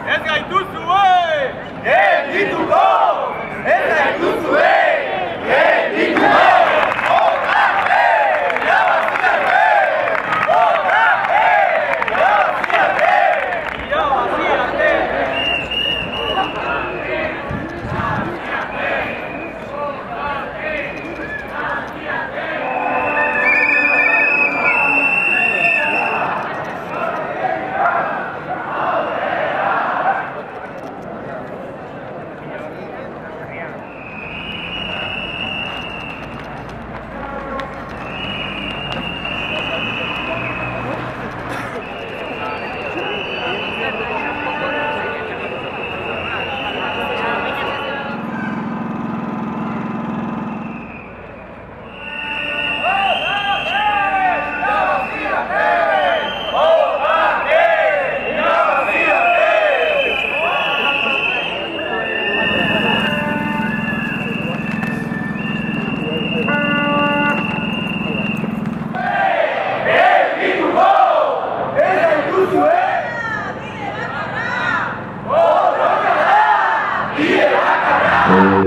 Ez gaituzue! Geldituko! Ez gaituzue! Geldituko!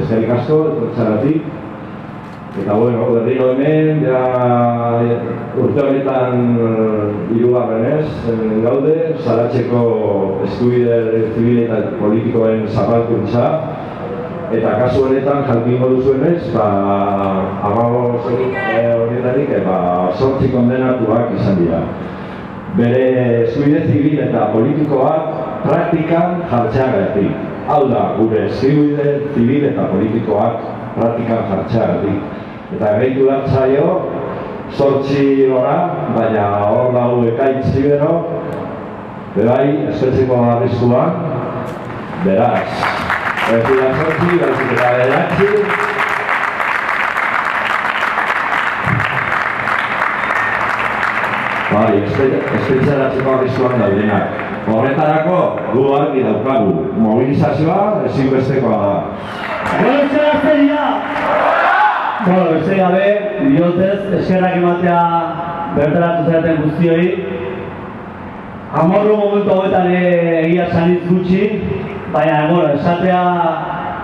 Eskerrik asko, etortzagatik. Eta berriro hemen, urte honetan hirugarrenez gaude, salatzeko eskubide zibil eta politikoen zapalkuntza. Eta kasu honetan, jakingo duzuenez, 15 horietarik 8 kondenatuak izan dira. Bere eskubide zibil eta politikoak praktikan jartzeagatik. Hau da, gure eskubide zibil eta politikoak praktikan jartzeagatik. Eta gehitu dartzaio, 8 hora, baina hor dago ekaitz zibero, bebai, espetzeko arriskuan, beraz. Gehitu da 8, baizik eta bederatzi. Bai, espetzeratzeko arriskuan daudenak. Horretarako, gu argi daukagu. Mobilizazioa ezinbestekoa da. Goizen azteria! Beste gabe, bihotzez, eskerrak ematea bertaratu zareten guztioi. Amorru momentu hauetan egia sanitz gutxi, baina esatea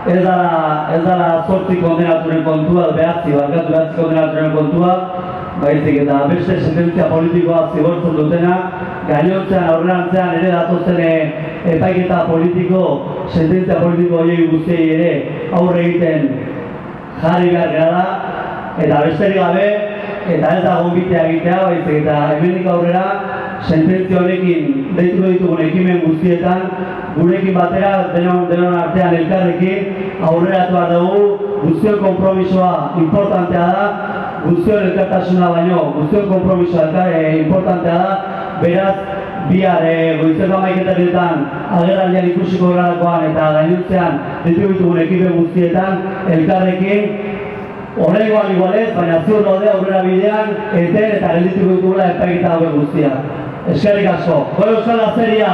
ez dara 8 kondenaturen kontua, behatzi kondenaturen kontua, baizik eta beste sententzia politikoa zigortzen dutena, gainontzean aurrerantzean ere datozen epaiketa politiko, sententzia politiko horiek guztiei ere aurre egiten jarri behar gara, eta besterik gabe, eta ez da gonbitea egitea, baizik eta hemendik aurrera sententzia honekin deituko ditugun ekimen guztietan, gurekin batera, denon artean elkarrekin aurreratu behar dugu, guztion konpromisoa importantea da, guztion elkartasuna baino, guztion konpromisoa importantea da, beraz, bihar goizeko 11:00etan agerraldian ikusiko garakoan eta gainontzean ditugu ditugun ekimen guztietan elkarrekin horrengoan igualez, baina ziur daude aurrera bidean eten eta geldituko ditugula epaiketa hauek guztiak. Eskerrik asko. Goi Euskal Gazteria!